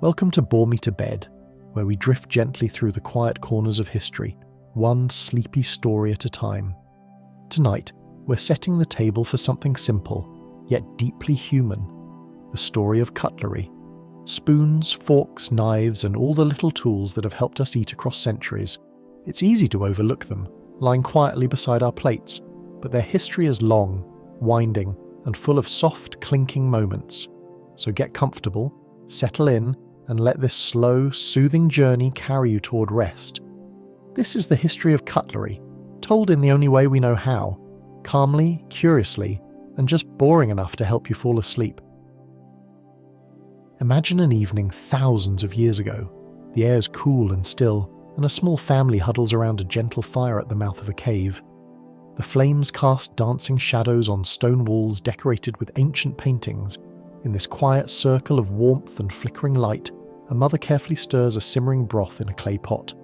Welcome to Bore Me to Bed, where we drift gently through the quiet corners of history, one sleepy story at a time. Tonight, we're setting the table for something simple, yet deeply human, the story of cutlery. Spoons, forks, knives, and all the little tools that have helped us eat across centuries. It's easy to overlook them, lying quietly beside our plates, but their history is long, winding, and full of soft, clinking moments. So get comfortable, settle in, and let this slow, soothing journey carry you toward rest. This is the history of cutlery, told in the only way we know how, calmly, curiously, and just boring enough to help you fall asleep. Imagine an evening thousands of years ago. The air is cool and still, and a small family huddles around a gentle fire at the mouth of a cave. The flames cast dancing shadows on stone walls decorated with ancient paintings. In this quiet circle of warmth and flickering light, a mother carefully stirs a simmering broth in a clay pot.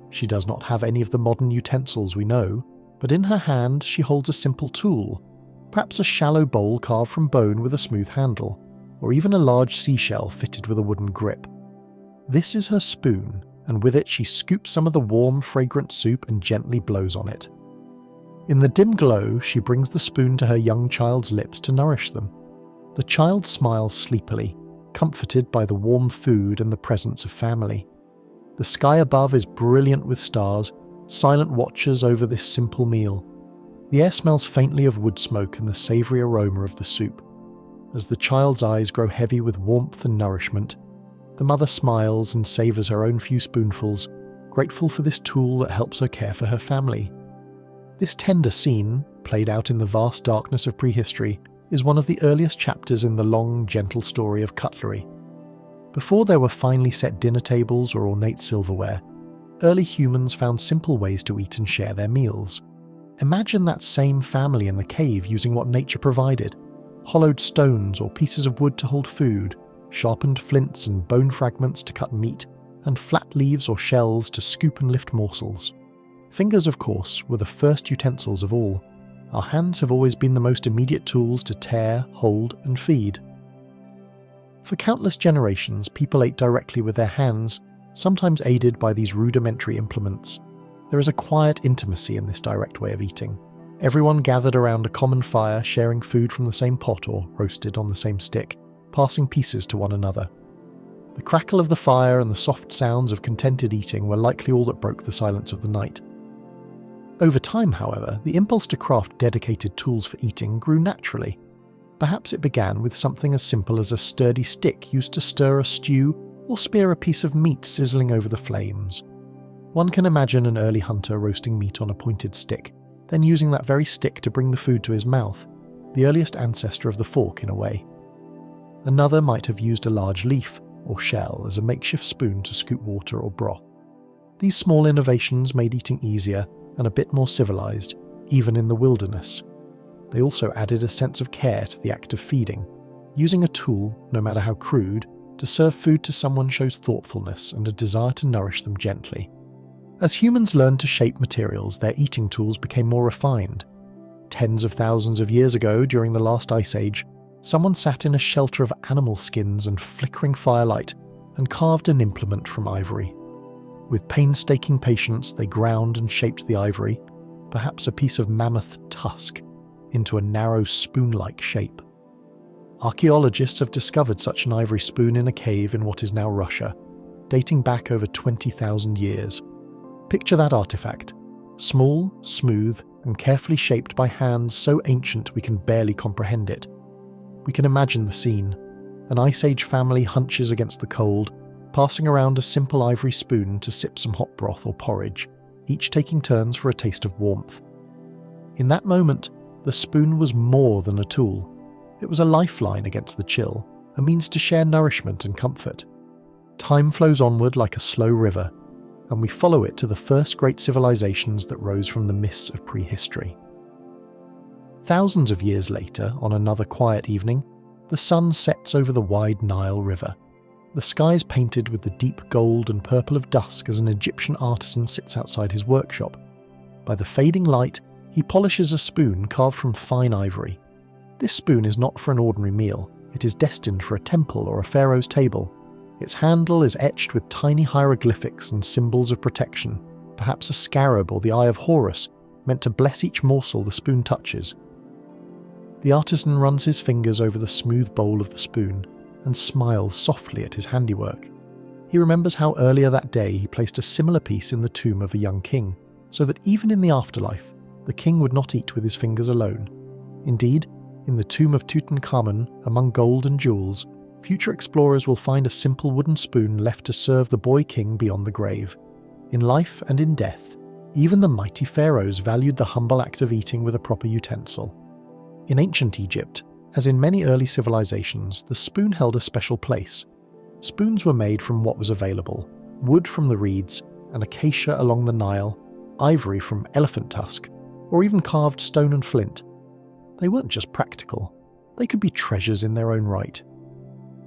She does not have any of the modern utensils we know, but in her hand she holds a simple tool, perhaps a shallow bowl carved from bone with a smooth handle, or even a large seashell fitted with a wooden grip. This is her spoon, and with it she scoops some of the warm, fragrant soup and gently blows on it. In the dim glow, she brings the spoon to her young child's lips to nourish them. The child smiles sleepily, comforted by the warm food and the presence of family. The sky above is brilliant with stars, silent watchers over this simple meal. The air smells faintly of wood smoke and the savoury aroma of the soup. As the child's eyes grow heavy with warmth and nourishment, the mother smiles and savours her own few spoonfuls, grateful for this tool that helps her care for her family. This tender scene, played out in the vast darkness of prehistory, is one of the earliest chapters in the long, gentle story of cutlery. Before there were finely set dinner tables or ornate silverware, early humans found simple ways to eat and share their meals. Imagine that same family in the cave using what nature provided: hollowed stones or pieces of wood to hold food, sharpened flints and bone fragments to cut meat, and flat leaves or shells to scoop and lift morsels. Fingers, of course, were the first utensils of all. Our hands have always been the most immediate tools to tear, hold, and feed. For countless generations, people ate directly with their hands, sometimes aided by these rudimentary implements. There is a quiet intimacy in this direct way of eating. Everyone gathered around a common fire, sharing food from the same pot or roasted on the same stick, passing pieces to one another. The crackle of the fire and the soft sounds of contented eating were likely all that broke the silence of the night. Over time, however, the impulse to craft dedicated tools for eating grew naturally. Perhaps it began with something as simple as a sturdy stick used to stir a stew or spear a piece of meat sizzling over the flames. One can imagine an early hunter roasting meat on a pointed stick, then using that very stick to bring the food to his mouth, the earliest ancestor of the fork in a way. Another might have used a large leaf or shell as a makeshift spoon to scoop water or broth. These small innovations made eating easier and a bit more civilized, even in the wilderness. They also added a sense of care to the act of feeding. Using a tool, no matter how crude, to serve food to someone shows thoughtfulness and a desire to nourish them gently. As humans learned to shape materials, their eating tools became more refined. Tens of thousands of years ago, during the last ice age, someone sat in a shelter of animal skins and flickering firelight and carved an implement from ivory. With painstaking patience, they ground and shaped the ivory, perhaps a piece of mammoth tusk, into a narrow spoon-like shape. Archaeologists have discovered such an ivory spoon in a cave in what is now Russia, dating back over 20,000 years. Picture that artifact, small, smooth, and carefully shaped by hands so ancient we can barely comprehend it. We can imagine the scene. An Ice Age family hunches against the cold, passing around a simple ivory spoon to sip some hot broth or porridge, each taking turns for a taste of warmth. In that moment, the spoon was more than a tool. It was a lifeline against the chill, a means to share nourishment and comfort. Time flows onward like a slow river, and we follow it to the first great civilizations that rose from the mists of prehistory. Thousands of years later, on another quiet evening, the sun sets over the wide Nile River. The sky is painted with the deep gold and purple of dusk as an Egyptian artisan sits outside his workshop. By the fading light, he polishes a spoon carved from fine ivory. This spoon is not for an ordinary meal, it is destined for a temple or a pharaoh's table. Its handle is etched with tiny hieroglyphics and symbols of protection, perhaps a scarab or the Eye of Horus, meant to bless each morsel the spoon touches. The artisan runs his fingers over the smooth bowl of the spoon and smiles softly at his handiwork. He remembers how earlier that day he placed a similar piece in the tomb of a young king, so that even in the afterlife, the king would not eat with his fingers alone. Indeed, in the tomb of Tutankhamun, among gold and jewels, future explorers will find a simple wooden spoon left to serve the boy king beyond the grave. In life and in death, even the mighty pharaohs valued the humble act of eating with a proper utensil. In ancient Egypt, as in many early civilizations, the spoon held a special place. Spoons were made from what was available: wood from the reeds, and acacia along the Nile, ivory from elephant tusk, or even carved stone and flint. They weren't just practical, they could be treasures in their own right.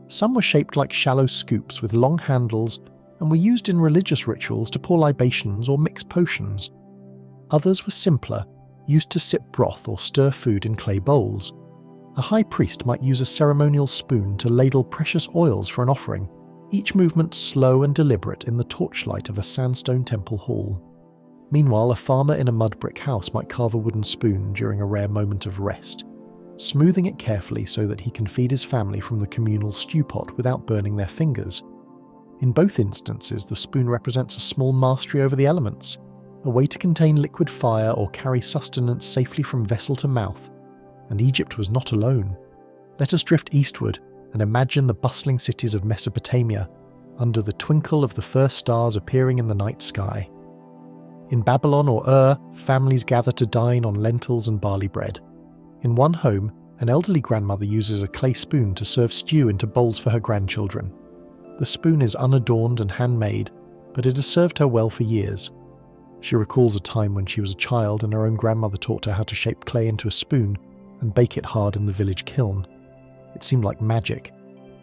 Some were shaped like shallow scoops with long handles and were used in religious rituals to pour libations or mix potions. Others were simpler, used to sip broth or stir food in clay bowls. A high priest might use a ceremonial spoon to ladle precious oils for an offering, each movement slow and deliberate in the torchlight of a sandstone temple hall. Meanwhile, a farmer in a mud brick house might carve a wooden spoon during a rare moment of rest, smoothing it carefully so that he can feed his family from the communal stew pot without burning their fingers. In both instances, the spoon represents a small mastery over the elements, a way to contain liquid fire or carry sustenance safely from vessel to mouth. And Egypt was not alone. Let us drift eastward and imagine the bustling cities of Mesopotamia, under the twinkle of the first stars appearing in the night sky. In Babylon or Ur, families gather to dine on lentils and barley bread. In one home, an elderly grandmother uses a clay spoon to serve stew into bowls for her grandchildren. The spoon is unadorned and handmade, but it has served her well for years. She recalls a time when she was a child and her own grandmother taught her how to shape clay into a spoon and bake it hard in the village kiln. It seemed like magic,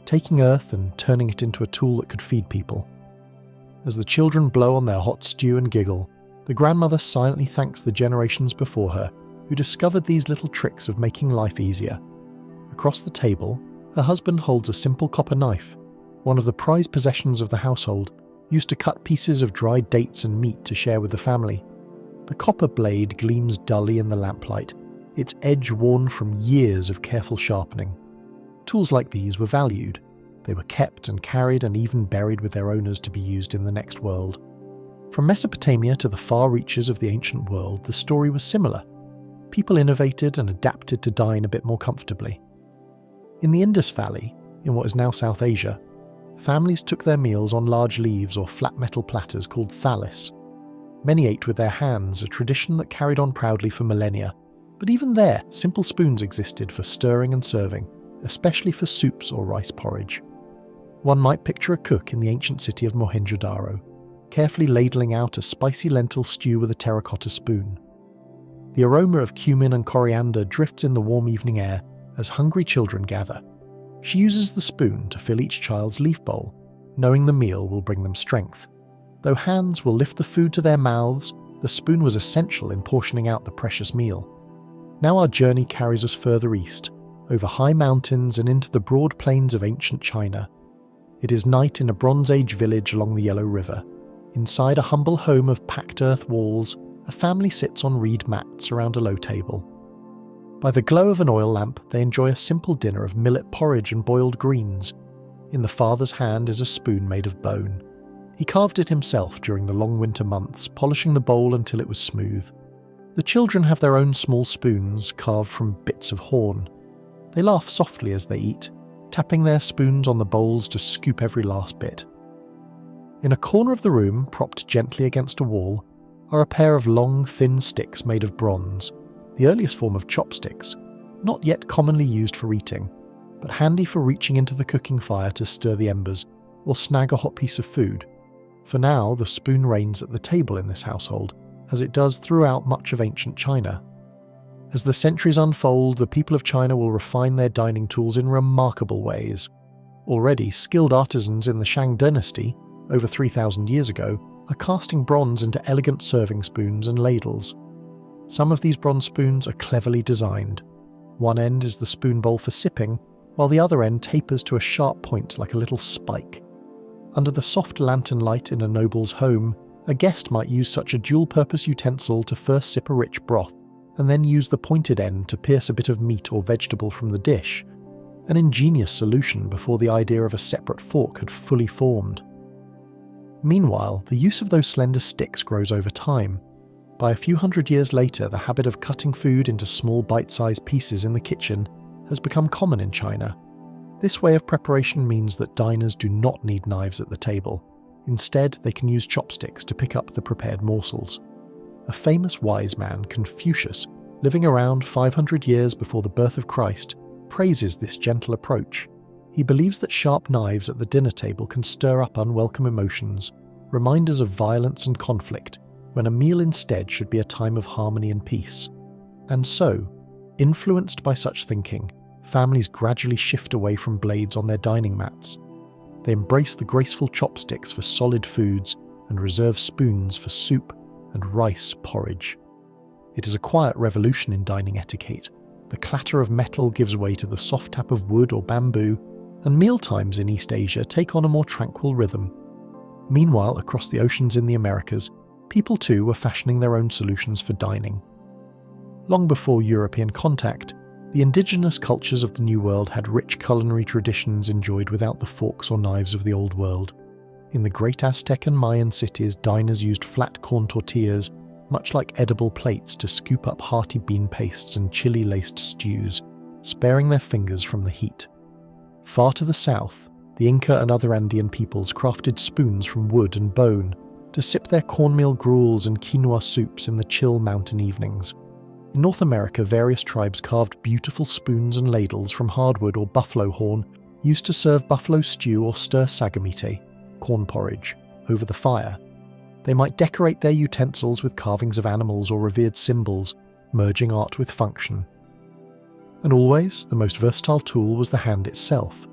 taking earth and turning it into a tool that could feed people. As the children blow on their hot stew and giggle, the grandmother silently thanks the generations before her who discovered these little tricks of making life easier. Across the table, her husband holds a simple copper knife, one of the prized possessions of the household, used to cut pieces of dried dates and meat to share with the family. The copper blade gleams dully in the lamplight, its edge worn from years of careful sharpening. Tools like these were valued. They were kept and carried and even buried with their owners to be used in the next world. From Mesopotamia to the far reaches of the ancient world, the story was similar. People innovated and adapted to dine a bit more comfortably. In the Indus Valley, in what is now South Asia, families took their meals on large leaves or flat metal platters called thalis. Many ate with their hands, a tradition that carried on proudly for millennia. But even there, simple spoons existed for stirring and serving, especially for soups or rice porridge. One might picture a cook in the ancient city of Mohenjo-daro, carefully ladling out a spicy lentil stew with a terracotta spoon. The aroma of cumin and coriander drifts in the warm evening air as hungry children gather. She uses the spoon to fill each child's leaf bowl, knowing the meal will bring them strength. Though hands will lift the food to their mouths, the spoon was essential in portioning out the precious meal. Now our journey carries us further east, over high mountains and into the broad plains of ancient China. It is night in a Bronze Age village along the Yellow River. Inside a humble home of packed earth walls, a family sits on reed mats around a low table. By the glow of an oil lamp, they enjoy a simple dinner of millet porridge and boiled greens. In the father's hand is a spoon made of bone. He carved it himself during the long winter months, polishing the bowl until it was smooth. The children have their own small spoons carved from bits of horn. They laugh softly as they eat, tapping their spoons on the bowls to scoop every last bit. In a corner of the room, propped gently against a wall, are a pair of long, thin sticks made of bronze, the earliest form of chopsticks, not yet commonly used for eating, but handy for reaching into the cooking fire to stir the embers or snag a hot piece of food. For now, the spoon reigns at the table in this household, as it does throughout much of ancient China. As the centuries unfold, the people of China will refine their dining tools in remarkable ways. Already, skilled artisans in the Shang dynasty, over 3,000 years ago, are casting bronze into elegant serving spoons and ladles. Some of these bronze spoons are cleverly designed. One end is the spoon bowl for sipping, while the other end tapers to a sharp point like a little spike. Under the soft lantern light in a noble's home, a guest might use such a dual-purpose utensil to first sip a rich broth, and then use the pointed end to pierce a bit of meat or vegetable from the dish. An ingenious solution before the idea of a separate fork had fully formed. Meanwhile, the use of those slender sticks grows over time. By a few hundred years later, the habit of cutting food into small bite-sized pieces in the kitchen has become common in China. This way of preparation means that diners do not need knives at the table. Instead, they can use chopsticks to pick up the prepared morsels. A famous wise man, Confucius, living around 500 years before the birth of Christ, praises this gentle approach. He believes that sharp knives at the dinner table can stir up unwelcome emotions, reminders of violence and conflict, when a meal instead should be a time of harmony and peace. And so, influenced by such thinking, families gradually shift away from blades on their dining mats. They embrace the graceful chopsticks for solid foods and reserve spoons for soup and rice porridge. It is a quiet revolution in dining etiquette. The clatter of metal gives way to the soft tap of wood or bamboo, and mealtimes in East Asia take on a more tranquil rhythm. Meanwhile, across the oceans in the Americas, people too were fashioning their own solutions for dining. Long before European contact, the indigenous cultures of the New World had rich culinary traditions enjoyed without the forks or knives of the Old World. In the great Aztec and Mayan cities, diners used flat corn tortillas, much like edible plates, to scoop up hearty bean pastes and chili-laced stews, sparing their fingers from the heat. Far to the south, the Inca and other Andean peoples crafted spoons from wood and bone to sip their cornmeal gruels and quinoa soups in the chill mountain evenings. In North America, various tribes carved beautiful spoons and ladles from hardwood or buffalo horn used to serve buffalo stew or stir sagamite, corn porridge, over the fire. They might decorate their utensils with carvings of animals or revered symbols, merging art with function. And always, the most versatile tool was the hand itself,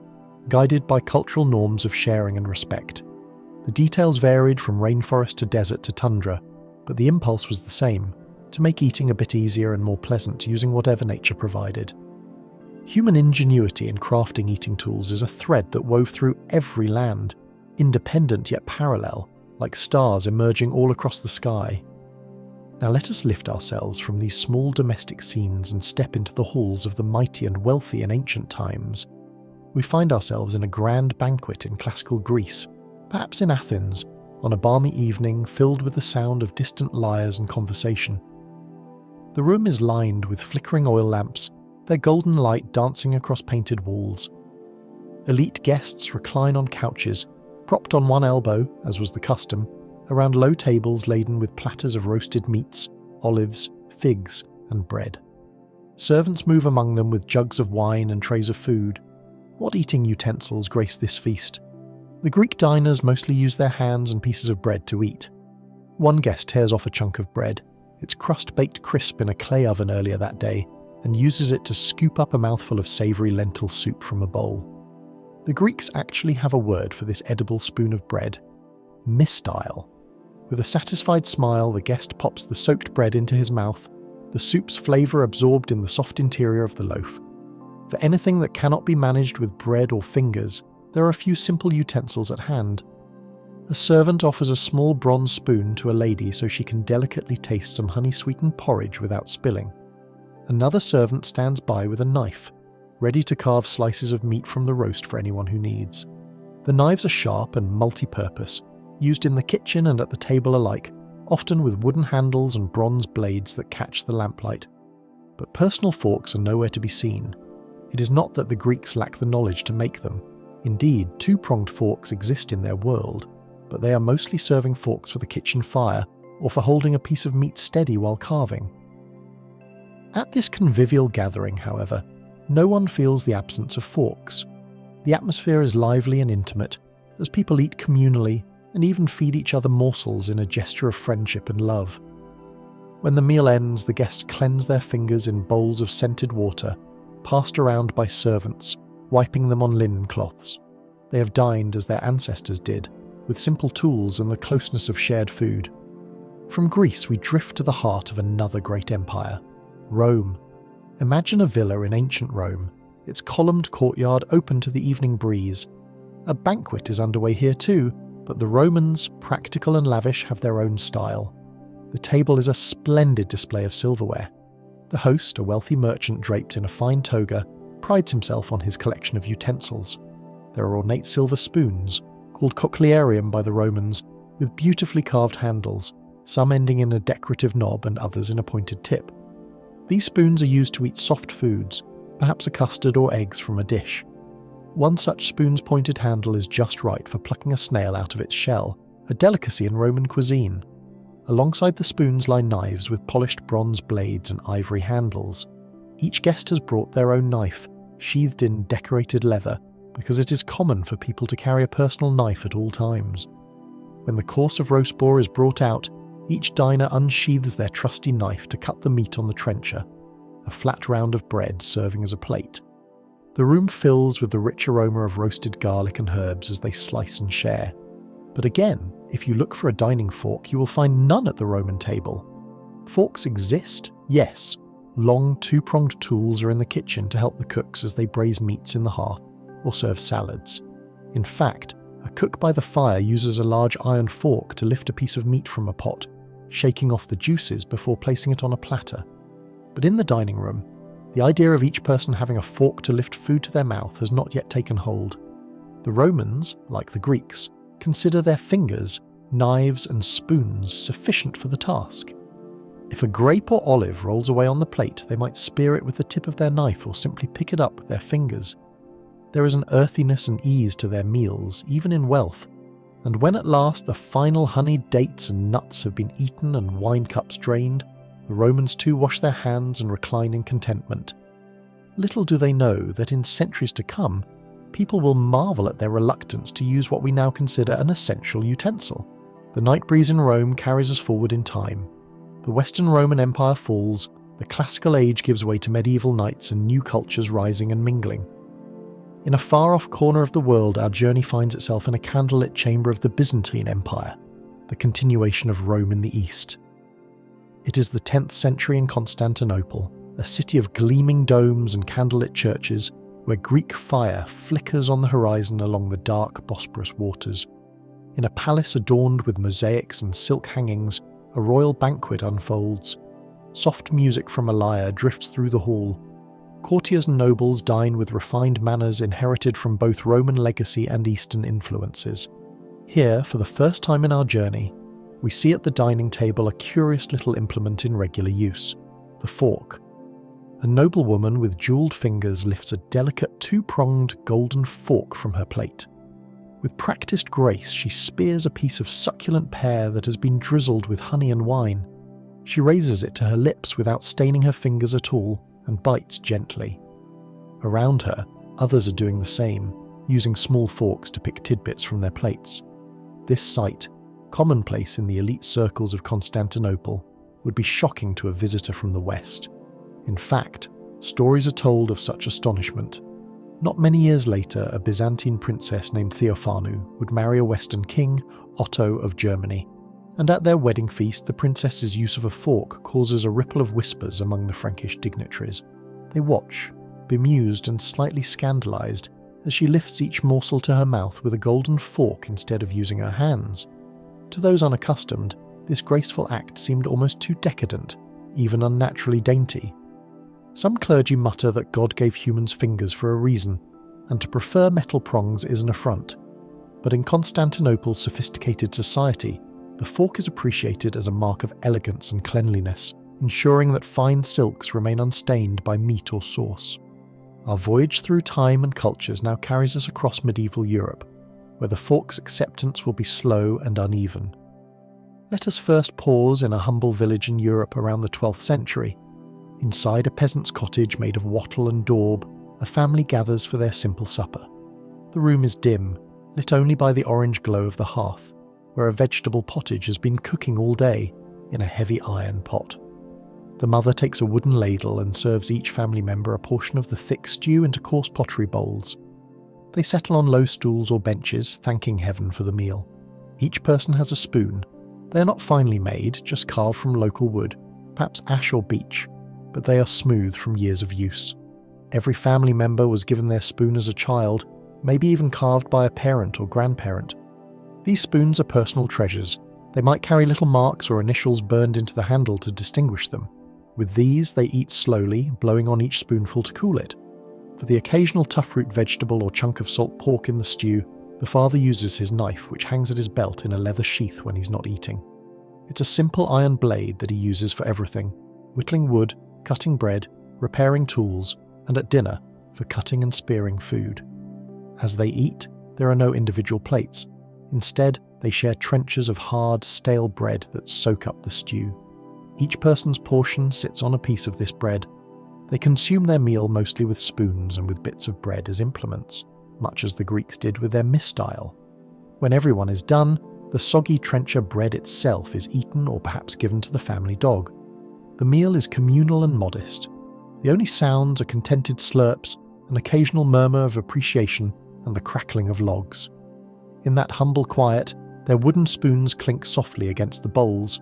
guided by cultural norms of sharing and respect. The details varied from rainforest to desert to tundra, but the impulse was the same: to make eating a bit easier and more pleasant using whatever nature provided. Human ingenuity in crafting eating tools is a thread that wove through every land, independent yet parallel, like stars emerging all across the sky. Now let us lift ourselves from these small domestic scenes and step into the halls of the mighty and wealthy in ancient times. We find ourselves in a grand banquet in classical Greece, perhaps in Athens, on a balmy evening filled with the sound of distant lyres and conversation. The room is lined with flickering oil lamps, their golden light dancing across painted walls. Elite guests recline on couches, propped on one elbow, as was the custom, around low tables laden with platters of roasted meats, olives, figs, and bread. Servants move among them with jugs of wine and trays of food. What eating utensils grace this feast? The Greek diners mostly use their hands and pieces of bread to eat. One guest tears off a chunk of bread, its crust baked crisp in a clay oven earlier that day, and uses it to scoop up a mouthful of savoury lentil soup from a bowl. The Greeks actually have a word for this edible spoon of bread: mystyle. With a satisfied smile, the guest pops the soaked bread into his mouth, the soup's flavour absorbed in the soft interior of the loaf. For anything that cannot be managed with bread or fingers, there are a few simple utensils at hand. A servant offers a small bronze spoon to a lady so she can delicately taste some honey-sweetened porridge without spilling. Another servant stands by with a knife, ready to carve slices of meat from the roast for anyone who needs. The knives are sharp and multi-purpose, used in the kitchen and at the table alike, often with wooden handles and bronze blades that catch the lamplight. But personal forks are nowhere to be seen. It is not that the Greeks lack the knowledge to make them. Indeed, two-pronged forks exist in their world, but they are mostly serving forks for the kitchen fire or for holding a piece of meat steady while carving. At this convivial gathering, however, no one feels the absence of forks. The atmosphere is lively and intimate, as people eat communally and even feed each other morsels in a gesture of friendship and love. When the meal ends, the guests cleanse their fingers in bowls of scented water, passed around by servants, wiping them on linen cloths. They have dined as their ancestors did, with simple tools and the closeness of shared food. From Greece, we drift to the heart of another great empire, Rome. Imagine a villa in ancient Rome, its columned courtyard open to the evening breeze. A banquet is underway here too, but the Romans, practical and lavish, have their own style. The table is a splendid display of silverware. The host, a wealthy merchant draped in a fine toga, prides himself on his collection of utensils. There are ornate silver spoons, called cochlearium by the Romans, with beautifully carved handles, some ending in a decorative knob and others in a pointed tip. These spoons are used to eat soft foods, perhaps a custard or eggs from a dish. One such spoon's pointed handle is just right for plucking a snail out of its shell, a delicacy in Roman cuisine. Alongside the spoons lie knives with polished bronze blades and ivory handles. Each guest has brought their own knife, sheathed in decorated leather, because it is common for people to carry a personal knife at all times. When the course of roast boar is brought out, each diner unsheathes their trusty knife to cut the meat on the trencher, a flat round of bread serving as a plate. The room fills with the rich aroma of roasted garlic and herbs as they slice and share. But again, if you look for a dining fork, you will find none at the Roman table. Forks exist, yes. Long, two-pronged tools are in the kitchen to help the cooks as they braise meats in the hearth or serve salads. In fact, a cook by the fire uses a large iron fork to lift a piece of meat from a pot, shaking off the juices before placing it on a platter. But in the dining room, the idea of each person having a fork to lift food to their mouth has not yet taken hold. The Romans, like the Greeks, consider their fingers, knives and spoons sufficient for the task. If a grape or olive rolls away on the plate, they might spear it with the tip of their knife or simply pick it up with their fingers. There is an earthiness and ease to their meals, even in wealth, and when at last the final honeyed dates and nuts have been eaten and wine cups drained, the Romans too wash their hands and recline in contentment. Little do they know that in centuries to come, people will marvel at their reluctance to use what we now consider an essential utensil. The night breeze in Rome carries us forward in time. The Western Roman Empire falls, the classical age gives way to medieval knights and new cultures rising and mingling. In a far-off corner of the world, our journey finds itself in a candlelit chamber of the Byzantine Empire, the continuation of Rome in the East. It is the 10th century in Constantinople, a city of gleaming domes and candlelit churches, where Greek fire flickers on the horizon along the dark Bosporus waters. In a palace adorned with mosaics and silk hangings, a royal banquet unfolds. Soft music from a lyre drifts through the hall. Courtiers and nobles dine with refined manners inherited from both Roman legacy and Eastern influences. Here, for the first time in our journey, we see at the dining table a curious little implement in regular use, the fork. A noblewoman with jewelled fingers lifts a delicate two-pronged golden fork from her plate. With practiced grace, she spears a piece of succulent pear that has been drizzled with honey and wine. She raises it to her lips without staining her fingers at all and bites gently. Around her, others are doing the same, using small forks to pick tidbits from their plates. This sight, commonplace in the elite circles of Constantinople, would be shocking to a visitor from the West. In fact, stories are told of such astonishment. Not many years later, a Byzantine princess named Theophanu would marry a Western king, Otto of Germany, and at their wedding feast the princess's use of a fork causes a ripple of whispers among the Frankish dignitaries. They watch, bemused and slightly scandalized, as she lifts each morsel to her mouth with a golden fork instead of using her hands. To those unaccustomed, this graceful act seemed almost too decadent, even unnaturally dainty. Some clergy mutter that God gave humans fingers for a reason, and to prefer metal prongs is an affront. But in Constantinople's sophisticated society, the fork is appreciated as a mark of elegance and cleanliness, ensuring that fine silks remain unstained by meat or sauce. Our voyage through time and cultures now carries us across medieval Europe, where the fork's acceptance will be slow and uneven. Let us first pause in a humble village in Europe around the 12th century. Inside a peasant's cottage made of wattle and daub, a family gathers for their simple supper. The room is dim, lit only by the orange glow of the hearth, where a vegetable pottage has been cooking all day in a heavy iron pot. The mother takes a wooden ladle and serves each family member a portion of the thick stew into coarse pottery bowls. They settle on low stools or benches, thanking heaven for the meal. Each person has a spoon. They are not finely made, just carved from local wood, perhaps ash or beech, but they are smooth from years of use. Every family member was given their spoon as a child, maybe even carved by a parent or grandparent. These spoons are personal treasures. They might carry little marks or initials burned into the handle to distinguish them. With these, they eat slowly, blowing on each spoonful to cool it. For the occasional tough root vegetable or chunk of salt pork in the stew, the father uses his knife, which hangs at his belt in a leather sheath when he's not eating. It's a simple iron blade that he uses for everything: whittling wood, cutting bread, repairing tools, and at dinner, for cutting and spearing food. As they eat, there are no individual plates. Instead, they share trenchers of hard, stale bread that soak up the stew. Each person's portion sits on a piece of this bread. They consume their meal mostly with spoons and with bits of bread as implements, much as the Greeks did with their mistile. When everyone is done, the soggy trencher bread itself is eaten or perhaps given to the family dog. The meal is communal and modest. The only sounds are contented slurps, an occasional murmur of appreciation, and the crackling of logs. In that humble quiet, their wooden spoons clink softly against the bowls,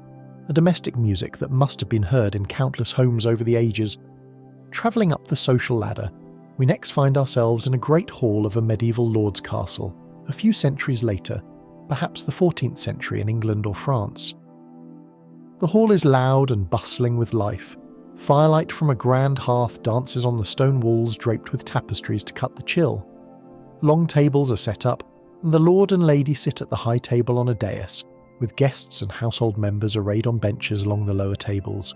a domestic music that must have been heard in countless homes over the ages. Travelling up the social ladder, we next find ourselves in a great hall of a medieval lord's castle, a few centuries later, perhaps the 14th century in England or France. The hall is loud and bustling with life. Firelight from a grand hearth dances on the stone walls draped with tapestries to cut the chill. Long tables are set up, and the lord and lady sit at the high table on a dais, with guests and household members arrayed on benches along the lower tables.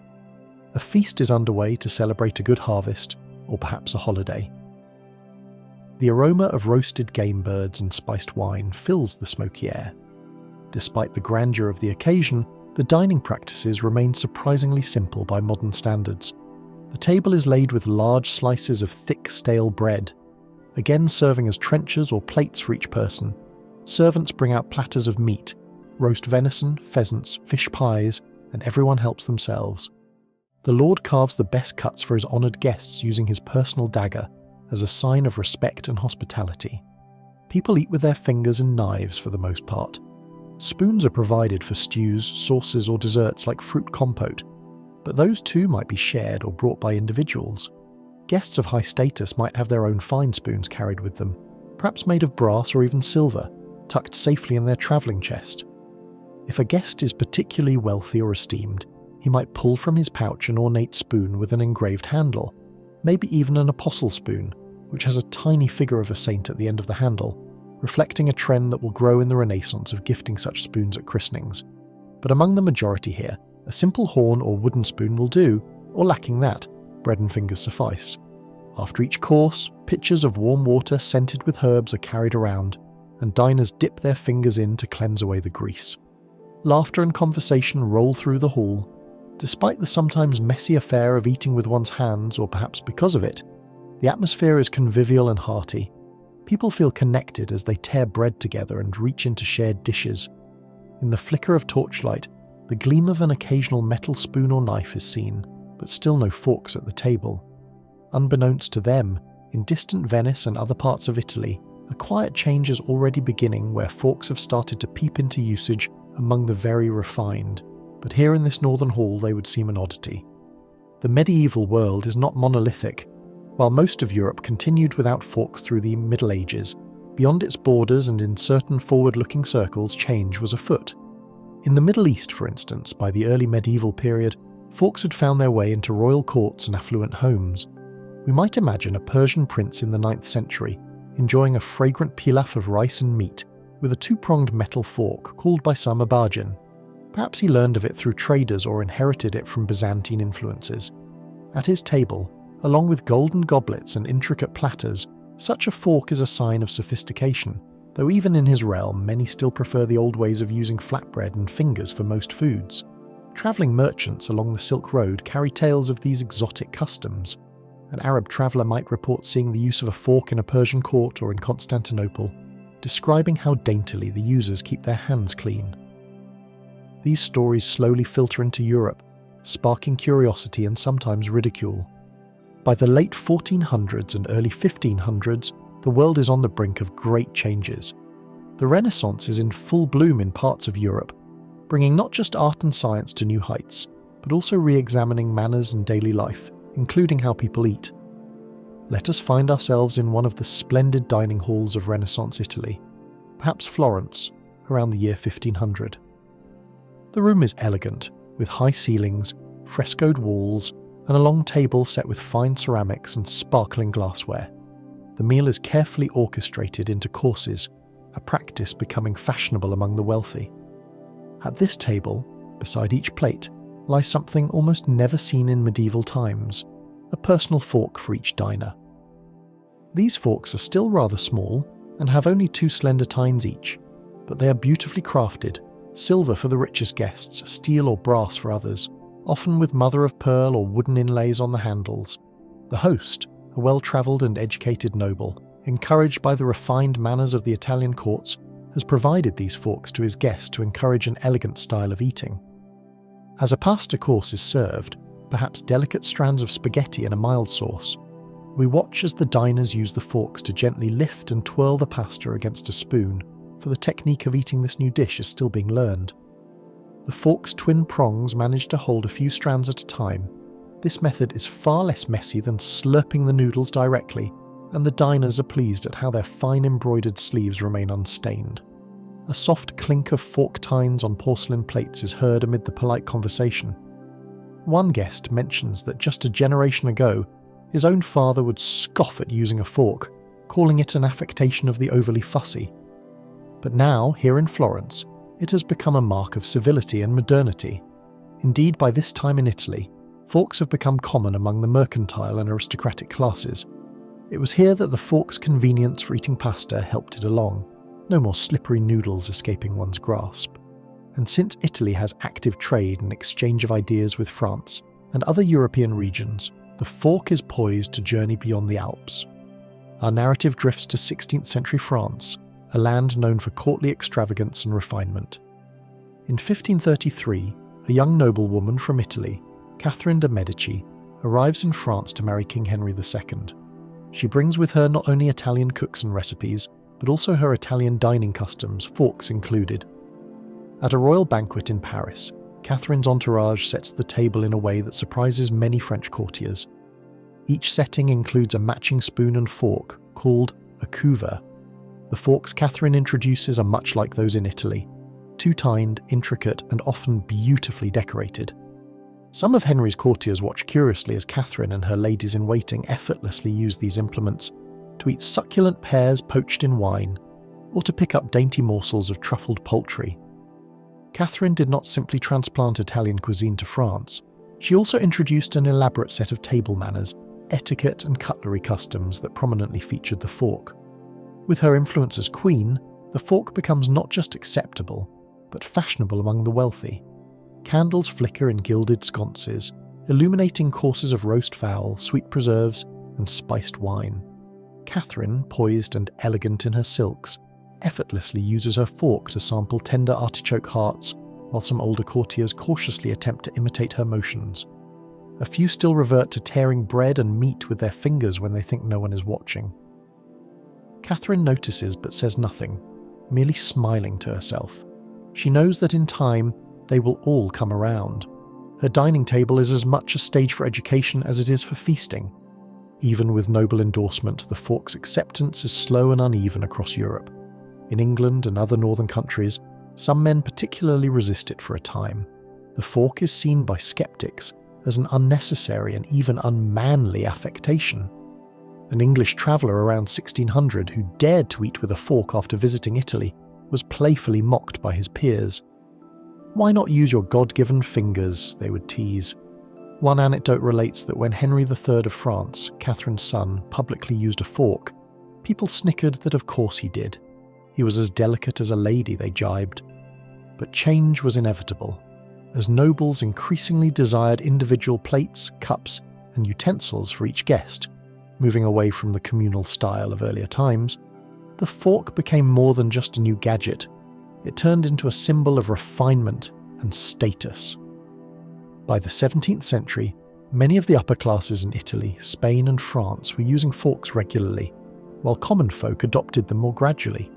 A feast is underway to celebrate a good harvest, or perhaps a holiday. The aroma of roasted game birds and spiced wine fills the smoky air. Despite the grandeur of the occasion, the dining practices remain surprisingly simple by modern standards. The table is laid with large slices of thick, stale bread, again serving as trenchers or plates for each person. Servants bring out platters of meat, roast venison, pheasants, fish pies, and everyone helps themselves. The lord carves the best cuts for his honoured guests using his personal dagger as a sign of respect and hospitality. People eat with their fingers and knives for the most part. Spoons are provided for stews, sauces, or desserts like fruit compote, but those too might be shared or brought by individuals. Guests of high status might have their own fine spoons carried with them, perhaps made of brass or even silver, tucked safely in their travelling chest. If a guest is particularly wealthy or esteemed, he might pull from his pouch an ornate spoon with an engraved handle, maybe even an apostle spoon, which has a tiny figure of a saint at the end of the handle, reflecting a trend that will grow in the Renaissance of gifting such spoons at christenings. But among the majority here, a simple horn or wooden spoon will do, or lacking that, bread and fingers suffice. After each course, pitchers of warm water scented with herbs are carried around, and diners dip their fingers in to cleanse away the grease. Laughter and conversation roll through the hall. Despite the sometimes messy affair of eating with one's hands, or perhaps because of it, the atmosphere is convivial and hearty. People feel connected as they tear bread together and reach into shared dishes. In the flicker of torchlight, the gleam of an occasional metal spoon or knife is seen, but still no forks at the table. Unbeknownst to them, in distant Venice and other parts of Italy, a quiet change is already beginning where forks have started to peep into usage among the very refined, but here in this northern hall they would seem an oddity. The medieval world is not monolithic. While most of Europe continued without forks through the Middle Ages, beyond its borders and in certain forward-looking circles change was afoot. In the Middle East, for instance, by the early medieval period, forks had found their way into royal courts and affluent homes. We might imagine a Persian prince in the 9th century enjoying a fragrant pilaf of rice and meat with a two-pronged metal fork called by some a bajin. Perhaps he learned of it through traders or inherited it from Byzantine influences. At his table, along with golden goblets and intricate platters, such a fork is a sign of sophistication, though even in his realm many still prefer the old ways of using flatbread and fingers for most foods. Travelling merchants along the Silk Road carry tales of these exotic customs. An Arab traveller might report seeing the use of a fork in a Persian court or in Constantinople, describing how daintily the users keep their hands clean. These stories slowly filter into Europe, sparking curiosity and sometimes ridicule. By the late 1400s and early 1500s, the world is on the brink of great changes. The Renaissance is in full bloom in parts of Europe, bringing not just art and science to new heights, but also re-examining manners and daily life, including how people eat. let us find ourselves in one of the splendid dining halls of Renaissance Italy, perhaps Florence, around the year 1500. The room is elegant, with high ceilings, frescoed walls, and a long table set with fine ceramics and sparkling glassware. The meal is carefully orchestrated into courses, a practice becoming fashionable among the wealthy. At this table, beside each plate, lies something almost never seen in medieval times, a personal fork for each diner. These forks are still rather small and have only 2 slender tines each, but they are beautifully crafted, silver for the richest guests, steel or brass for others, often with mother-of-pearl or wooden inlays on the handles. The host, a well-travelled and educated noble, encouraged by the refined manners of the Italian courts, has provided these forks to his guests to encourage an elegant style of eating. As a pasta course is served, perhaps delicate strands of spaghetti in a mild sauce, we watch as the diners use the forks to gently lift and twirl the pasta against a spoon, for the technique of eating this new dish is still being learned. The fork's twin prongs manage to hold a few strands at a time. This method is far less messy than slurping the noodles directly, and the diners are pleased at how their fine embroidered sleeves remain unstained. A soft clink of fork tines on porcelain plates is heard amid the polite conversation. One guest mentions that just a generation ago, his own father would scoff at using a fork, calling it an affectation of the overly fussy. But now, here in Florence, it has become a mark of civility and modernity. Indeed, by this time in Italy, forks have become common among the mercantile and aristocratic classes. It was here that the fork's convenience for eating pasta helped it along, no more slippery noodles escaping one's grasp. And since Italy has active trade and exchange of ideas with France and other European regions, the fork is poised to journey beyond the Alps. Our narrative drifts to 16th century France, a land known for courtly extravagance and refinement. In 1533, a young noblewoman from Italy, Catherine de' Medici, arrives in France to marry King Henry II. She brings with her not only Italian cooks and recipes, but also her Italian dining customs, forks included. At a royal banquet in Paris, Catherine's entourage sets the table in a way that surprises many French courtiers. Each setting includes a matching spoon and fork, called a couver. The forks Catherine introduces are much like those in Italy, two-tined, intricate, and often beautifully decorated. Some of Henry's courtiers watch curiously as Catherine and her ladies-in-waiting effortlessly use these implements to eat succulent pears poached in wine, or to pick up dainty morsels of truffled poultry. Catherine did not simply transplant Italian cuisine to France. She also introduced an elaborate set of table manners, etiquette, and cutlery customs that prominently featured the fork. With her influence as queen, the fork becomes not just acceptable, but fashionable among the wealthy. Candles flicker in gilded sconces, illuminating courses of roast fowl, sweet preserves, and spiced wine. Catherine, poised and elegant in her silks, effortlessly uses her fork to sample tender artichoke hearts, while some older courtiers cautiously attempt to imitate her motions. A few still revert to tearing bread and meat with their fingers when they think no one is watching. Catherine notices but says nothing, merely smiling to herself. She knows that in time, they will all come around. Her dining table is as much a stage for education as it is for feasting. Even with noble endorsement, the fork's acceptance is slow and uneven across Europe. In England and other northern countries, some men particularly resist it for a time. The fork is seen by skeptics as an unnecessary and even unmanly affectation. An English traveller around 1600 who dared to eat with a fork after visiting Italy was playfully mocked by his peers. "Why not use your God-given fingers?" they would tease. One anecdote relates that when Henry III of France, Catherine's son, publicly used a fork, people snickered that of course he did. He was as delicate as a lady, they jibed. But change was inevitable, as nobles increasingly desired individual plates, cups, and utensils for each guest. Moving away from the communal style of earlier times, the fork became more than just a new gadget. It turned into a symbol of refinement and status. By the 17th century, many of the upper classes in Italy, Spain, and France were using forks regularly, while common folk adopted them more gradually.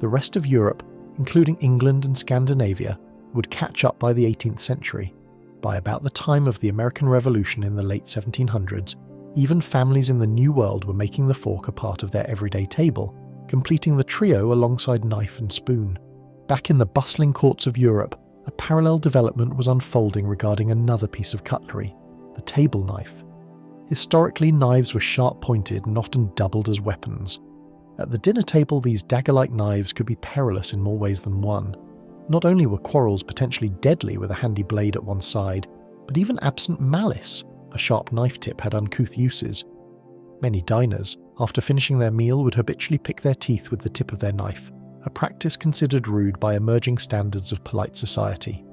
The rest of Europe, including England and Scandinavia, would catch up by the 18th century. By about the time of the American Revolution in the late 1700s, Even families in the New World were making the fork a part of their everyday table, completing the trio alongside knife and spoon. Back in the bustling courts of Europe, a parallel development was unfolding regarding another piece of cutlery, the table knife. Historically, knives were sharp-pointed and often doubled as weapons. At the dinner table, these dagger-like knives could be perilous in more ways than one. Not only were quarrels potentially deadly with a handy blade at one side, but even absent malice, a sharp knife tip had uncouth uses. Many diners, after finishing their meal, would habitually pick their teeth with the tip of their knife, a practice considered rude by emerging standards of polite society.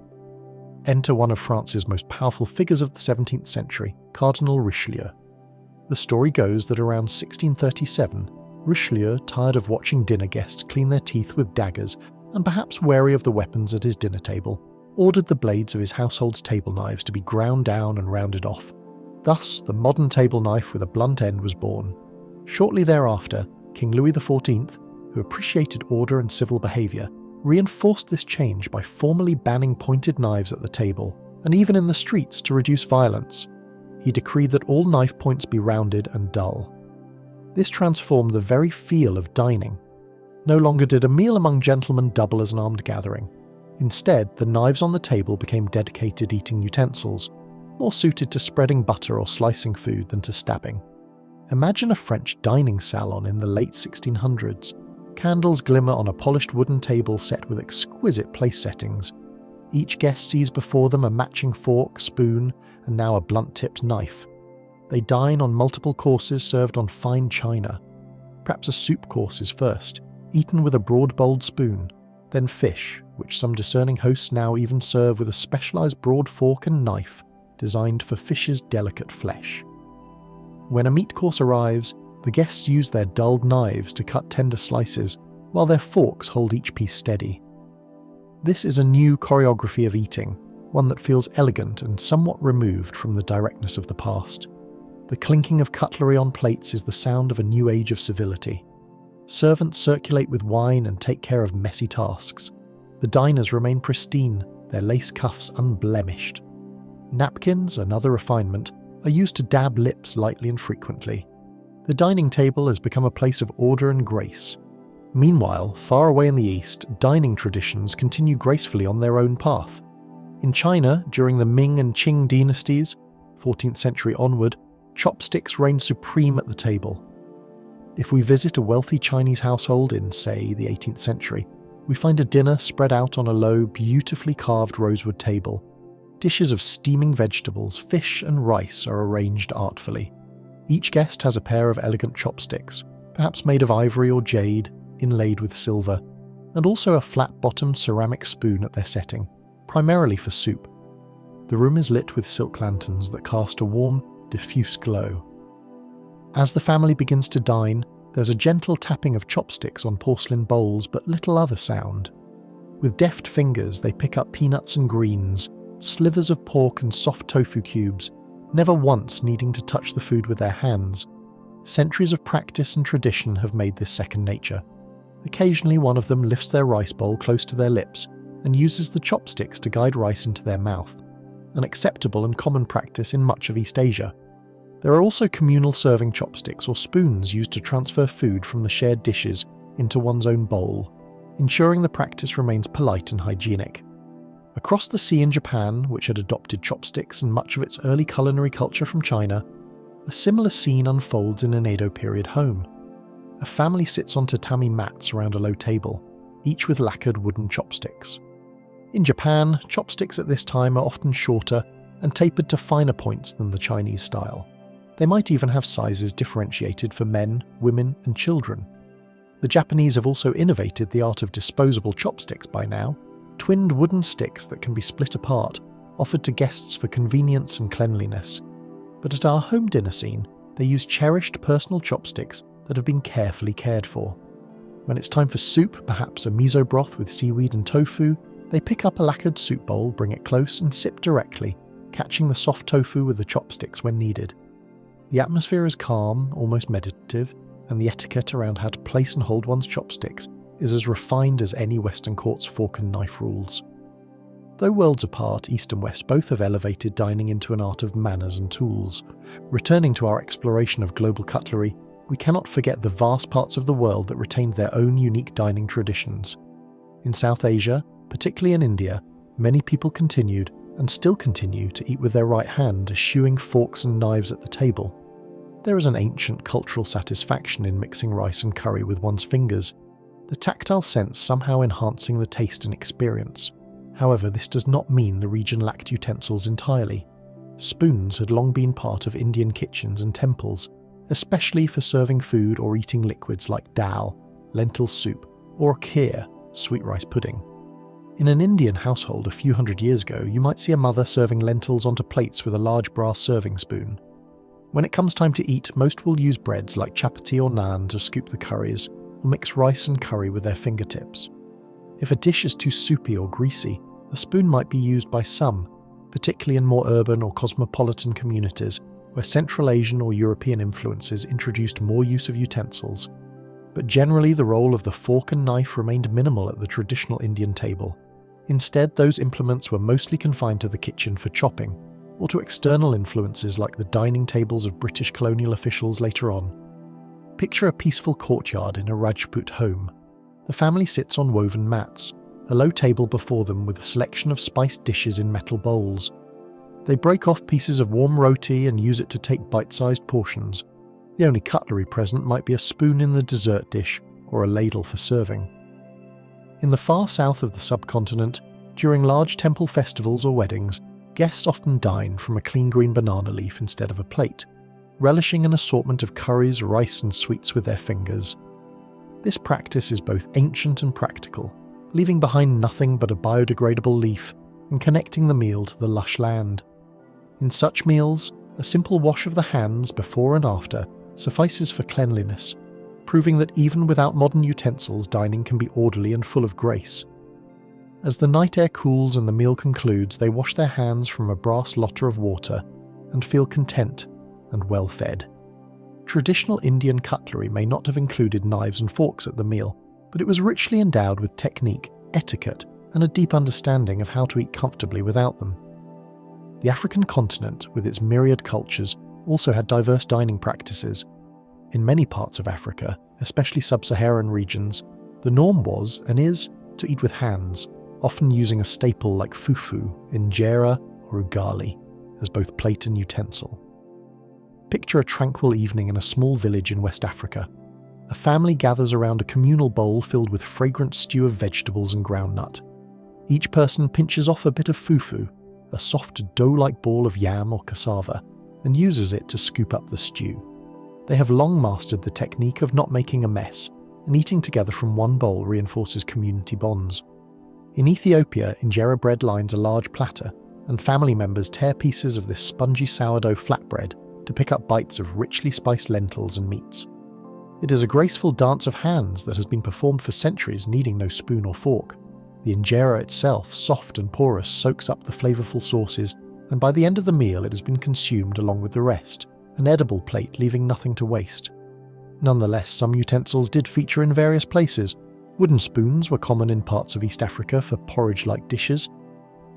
Enter one of France's most powerful figures of the 17th century, Cardinal Richelieu. The story goes that around 1637, Richelieu, tired of watching dinner guests clean their teeth with daggers, and perhaps wary of the weapons at his dinner table, ordered the blades of his household's table knives to be ground down and rounded off. Thus, the modern table knife with a blunt end was born. Shortly thereafter, King Louis XIV, who appreciated order and civil behaviour, reinforced this change by formally banning pointed knives at the table, and even in the streets to reduce violence. He decreed that all knife points be rounded and dull. This transformed the very feel of dining. No longer did a meal among gentlemen double as an armed gathering. Instead, the knives on the table became dedicated eating utensils, more suited to spreading butter or slicing food than to stabbing. Imagine a French dining salon in the late 1600s. Candles glimmer on a polished wooden table set with exquisite place settings. Each guest sees before them a matching fork, spoon, and now a blunt-tipped knife. They dine on multiple courses served on fine china. Perhaps a soup course is first, eaten with a broad-bowled spoon, then fish, which some discerning hosts now even serve with a specialised broad fork and knife designed for fish's delicate flesh. When a meat course arrives, the guests use their dulled knives to cut tender slices, while their forks hold each piece steady. This is a new choreography of eating, one that feels elegant and somewhat removed from the directness of the past. The clinking of cutlery on plates is the sound of a new age of civility. Servants circulate with wine and take care of messy tasks. The diners remain pristine, their lace cuffs unblemished. Napkins, another refinement, are used to dab lips lightly and frequently. The dining table has become a place of order and grace. Meanwhile, far away in the East, dining traditions continue gracefully on their own path. In China, during the Ming and Qing dynasties, 14th century onward, chopsticks reigned supreme at the table. If we visit a wealthy Chinese household in, say, the 18th century, we find a dinner spread out on a low, beautifully carved rosewood table. Dishes of steaming vegetables, fish and rice are arranged artfully. Each guest has a pair of elegant chopsticks, perhaps made of ivory or jade, inlaid with silver, and also a flat-bottomed ceramic spoon at their setting, primarily for soup. The room is lit with silk lanterns that cast a warm, diffuse glow. As the family begins to dine, there's a gentle tapping of chopsticks on porcelain bowls, but little other sound. With deft fingers, they pick up peanuts and greens, slivers of pork and soft tofu cubes, never once needing to touch the food with their hands. Centuries of practice and tradition have made this second nature. Occasionally one of them lifts their rice bowl close to their lips and uses the chopsticks to guide rice into their mouth, an acceptable and common practice in much of East Asia. There are also communal serving chopsticks or spoons used to transfer food from the shared dishes into one's own bowl, ensuring the practice remains polite and hygienic. Across the sea in Japan, which had adopted chopsticks and much of its early culinary culture from China, a similar scene unfolds in an Edo period home. A family sits on tatami mats around a low table, each with lacquered wooden chopsticks. In Japan, chopsticks at this time are often shorter and tapered to finer points than the Chinese style. They might even have sizes differentiated for men, women, and children. The Japanese have also innovated the art of disposable chopsticks by now, twinned wooden sticks that can be split apart, offered to guests for convenience and cleanliness. But at our home dinner scene, they use cherished personal chopsticks that have been carefully cared for. When it's time for soup, perhaps a miso broth with seaweed and tofu, they pick up a lacquered soup bowl, bring it close, and sip directly, catching the soft tofu with the chopsticks when needed. The atmosphere is calm, almost meditative, and the etiquette around how to place and hold one's chopsticks is as refined as any Western court's fork and knife rules. Though worlds apart, East and West both have elevated dining into an art of manners and tools. Returning to our exploration of global cutlery, we cannot forget the vast parts of the world that retained their own unique dining traditions. In South Asia, particularly in India, many people continued, and still continue, to eat with their right hand, eschewing forks and knives at the table. There is an ancient cultural satisfaction in mixing rice and curry with one's fingers, the tactile sense somehow enhancing the taste and experience. However, this does not mean the region lacked utensils entirely. Spoons had long been part of Indian kitchens and temples, especially for serving food or eating liquids like dal, lentil soup, or kheer, sweet rice pudding. In an Indian household a few hundred years ago, you might see a mother serving lentils onto plates with a large brass serving spoon. When it comes time to eat, most will use breads like chapati or naan to scoop the curries, or mix rice and curry with their fingertips. If a dish is too soupy or greasy, a spoon might be used by some, particularly in more urban or cosmopolitan communities where Central Asian or European influences introduced more use of utensils. But generally the role of the fork and knife remained minimal at the traditional Indian table. Instead, those implements were mostly confined to the kitchen for chopping, or to external influences like the dining tables of British colonial officials later on. Picture a peaceful courtyard in a Rajput home. The family sits on woven mats, a low table before them with a selection of spiced dishes in metal bowls. They break off pieces of warm roti and use it to take bite-sized portions. The only cutlery present might be a spoon in the dessert dish or a ladle for serving. In the far south of the subcontinent, during large temple festivals or weddings, guests often dine from a clean green banana leaf instead of a plate, relishing an assortment of curries, rice and sweets with their fingers. This practice is both ancient and practical, leaving behind nothing but a biodegradable leaf and connecting the meal to the lush land. In such meals, a simple wash of the hands before and after suffices for cleanliness, proving that even without modern utensils, dining can be orderly and full of grace. As the night air cools and the meal concludes, they wash their hands from a brass lotter of water and feel content and well fed. Traditional Indian cutlery may not have included knives and forks at the meal, but it was richly endowed with technique, etiquette, and a deep understanding of how to eat comfortably without them. The African continent, with its myriad cultures, also had diverse dining practices. In many parts of Africa, especially sub-Saharan regions, the norm was, and is, to eat with hands, often using a staple like fufu, injera, or ugali, as both plate and utensil. Picture a tranquil evening in a small village in West Africa. A family gathers around a communal bowl filled with fragrant stew of vegetables and groundnut. Each person pinches off a bit of fufu, a soft dough-like ball of yam or cassava, and uses it to scoop up the stew. They have long mastered the technique of not making a mess, and eating together from one bowl reinforces community bonds. In Ethiopia, injera bread lines a large platter, and family members tear pieces of this spongy sourdough flatbread to pick up bites of richly spiced lentils and meats. It is a graceful dance of hands that has been performed for centuries, needing no spoon or fork. The injera itself, soft and porous, soaks up the flavorful sauces, and by the end of the meal it has been consumed along with the rest, an edible plate leaving nothing to waste. Nonetheless, some utensils did feature in various places. Wooden spoons were common in parts of East Africa for porridge-like dishes.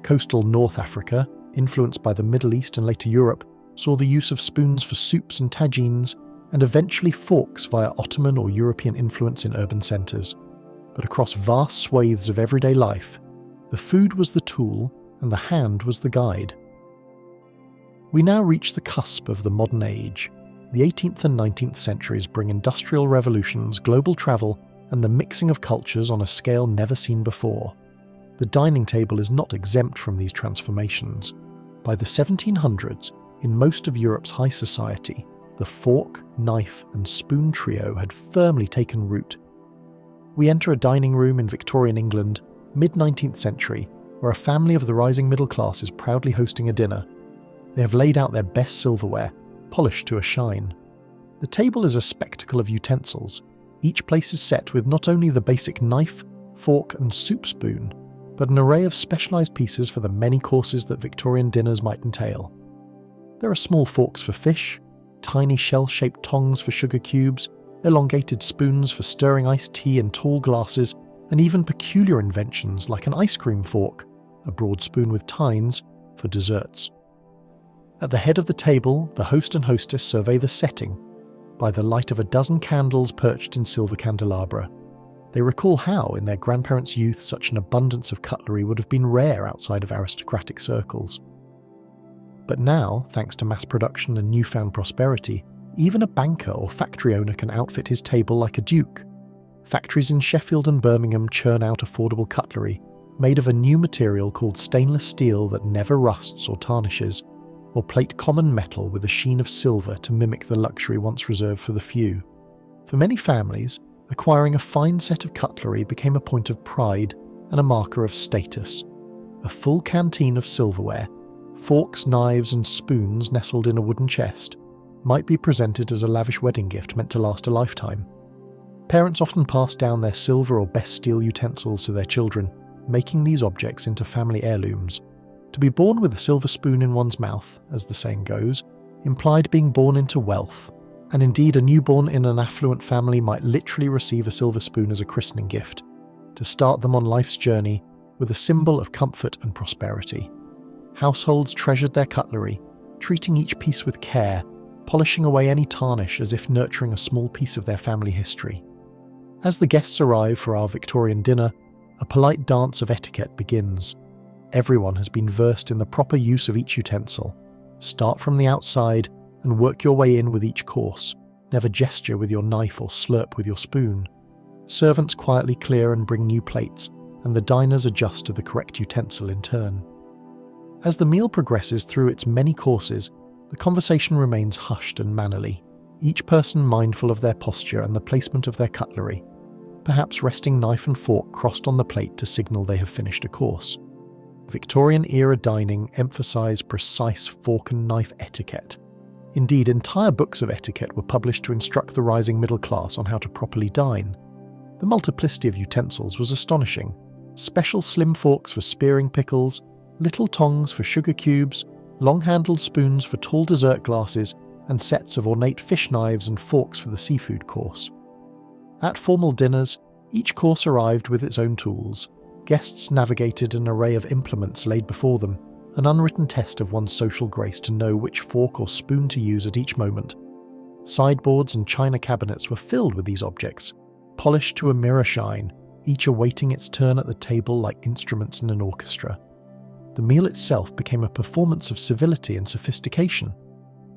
Coastal North Africa, influenced by the Middle East and later Europe, saw the use of spoons for soups and tagines, and eventually forks via Ottoman or European influence in urban centres. But across vast swathes of everyday life, the food was the tool and the hand was the guide. We now reach the cusp of the modern age. The 18th and 19th centuries bring industrial revolutions, global travel, and the mixing of cultures on a scale never seen before. The dining table is not exempt from these transformations. By the 1700s, in most of Europe's high society, the fork, knife, and spoon trio had firmly taken root. We enter a dining room in Victorian England, mid-19th century, where a family of the rising middle class is proudly hosting a dinner. They have laid out their best silverware, polished to a shine. The table is a spectacle of utensils. Each place is set with not only the basic knife, fork, and soup spoon, but an array of specialised pieces for the many courses that Victorian dinners might entail. There are small forks for fish, tiny shell-shaped tongs for sugar cubes, elongated spoons for stirring iced tea in tall glasses, and even peculiar inventions like an ice cream fork, a broad spoon with tines, for desserts. At the head of the table, the host and hostess survey the setting by the light of a dozen candles perched in silver candelabra. They recall how, in their grandparents' youth, such an abundance of cutlery would have been rare outside of aristocratic circles. But now, thanks to mass production and newfound prosperity, even a banker or factory owner can outfit his table like a duke. Factories in Sheffield and Birmingham churn out affordable cutlery, made of a new material called stainless steel that never rusts or tarnishes, or plate common metal with a sheen of silver to mimic the luxury once reserved for the few. For many families, acquiring a fine set of cutlery became a point of pride and a marker of status. A full canteen of silverware, forks, knives and spoons nestled in a wooden chest, might be presented as a lavish wedding gift meant to last a lifetime. Parents often pass down their silver or best steel utensils to their children, making these objects into family heirlooms. To be born with a silver spoon in one's mouth, as the saying goes, implied being born into wealth, and indeed a newborn in an affluent family might literally receive a silver spoon as a christening gift, to start them on life's journey with a symbol of comfort and prosperity. Households treasured their cutlery, treating each piece with care, polishing away any tarnish as if nurturing a small piece of their family history. As the guests arrive for our Victorian dinner, a polite dance of etiquette begins. Everyone has been versed in the proper use of each utensil. Start from the outside and work your way in with each course. Never gesture with your knife or slurp with your spoon. Servants quietly clear and bring new plates, and the diners adjust to the correct utensil in turn. As the meal progresses through its many courses, the conversation remains hushed and mannerly, each person mindful of their posture and the placement of their cutlery, perhaps resting knife and fork crossed on the plate to signal they have finished a course. Victorian-era dining emphasised precise fork and knife etiquette. Indeed, entire books of etiquette were published to instruct the rising middle class on how to properly dine. The multiplicity of utensils was astonishing. Special slim forks for spearing pickles, little tongs for sugar cubes, long-handled spoons for tall dessert glasses, and sets of ornate fish knives and forks for the seafood course. At formal dinners, each course arrived with its own tools. Guests navigated an array of implements laid before them, an unwritten test of one's social grace to know which fork or spoon to use at each moment. Sideboards and china cabinets were filled with these objects, polished to a mirror shine, each awaiting its turn at the table like instruments in an orchestra. The meal itself became a performance of civility and sophistication,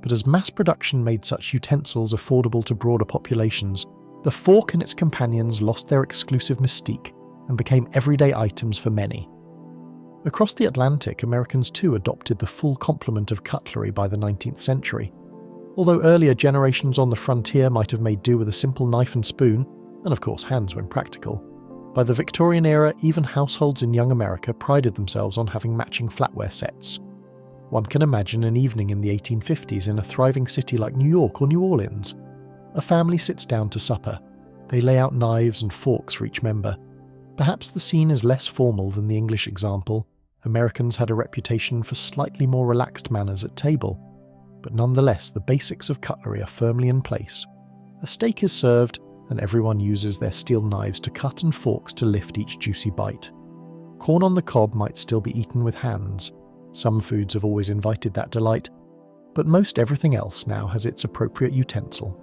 but as mass production made such utensils affordable to broader populations, the fork and its companions lost their exclusive mystique and became everyday items for many. Across the Atlantic, Americans too adopted the full complement of cutlery by the 19th century. Although earlier generations on the frontier might have made do with a simple knife and spoon, and of course hands when practical, by the Victorian era even households in young America prided themselves on having matching flatware sets. One can imagine an evening in the 1850s in a thriving city like New York or New Orleans. A family sits down to supper. They lay out knives and forks for each member. Perhaps the scene is less formal than the English example. Americans had a reputation for slightly more relaxed manners at table, but nonetheless the basics of cutlery are firmly in place. A steak is served, and everyone uses their steel knives to cut and forks to lift each juicy bite. Corn on the cob might still be eaten with hands. Some foods have always invited that delight, but most everything else now has its appropriate utensil.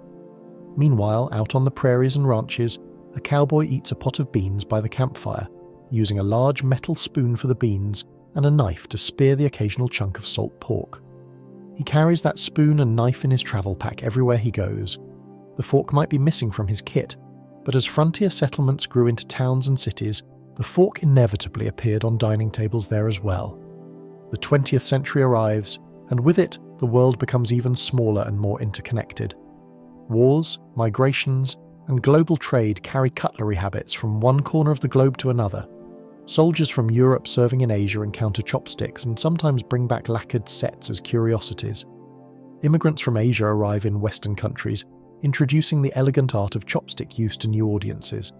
Meanwhile, out on the prairies and ranches, a cowboy eats a pot of beans by the campfire, using a large metal spoon for the beans and a knife to spear the occasional chunk of salt pork. He carries that spoon and knife in his travel pack everywhere he goes. The fork might be missing from his kit, but as frontier settlements grew into towns and cities, the fork inevitably appeared on dining tables there as well. The 20th century arrives, and with it, the world becomes even smaller and more interconnected. Wars, migrations, and global trade carry cutlery habits from one corner of the globe to another. Soldiers from Europe serving in Asia encounter chopsticks and sometimes bring back lacquered sets as curiosities. Immigrants from Asia arrive in Western countries, introducing the elegant art of chopstick use to new audiences.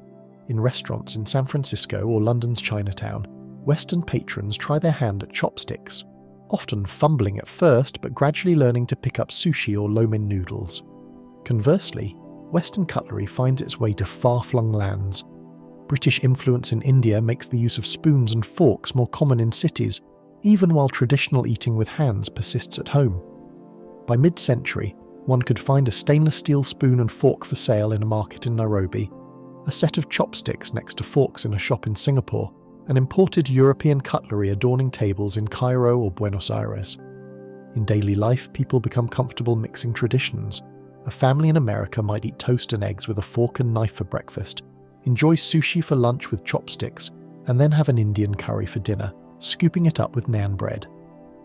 In restaurants in San Francisco or London's Chinatown, Western patrons try their hand at chopsticks, often fumbling at first but gradually learning to pick up sushi or lo mein noodles. Conversely, Western cutlery finds its way to far-flung lands. British influence in India makes the use of spoons and forks more common in cities, even while traditional eating with hands persists at home. By mid-century, one could find a stainless steel spoon and fork for sale in a market in Nairobi, a set of chopsticks next to forks in a shop in Singapore, and imported European cutlery adorning tables in Cairo or Buenos Aires. In daily life, people become comfortable mixing traditions. A family in America might eat toast and eggs with a fork and knife for breakfast, enjoy sushi for lunch with chopsticks, and then have an Indian curry for dinner, scooping it up with naan bread.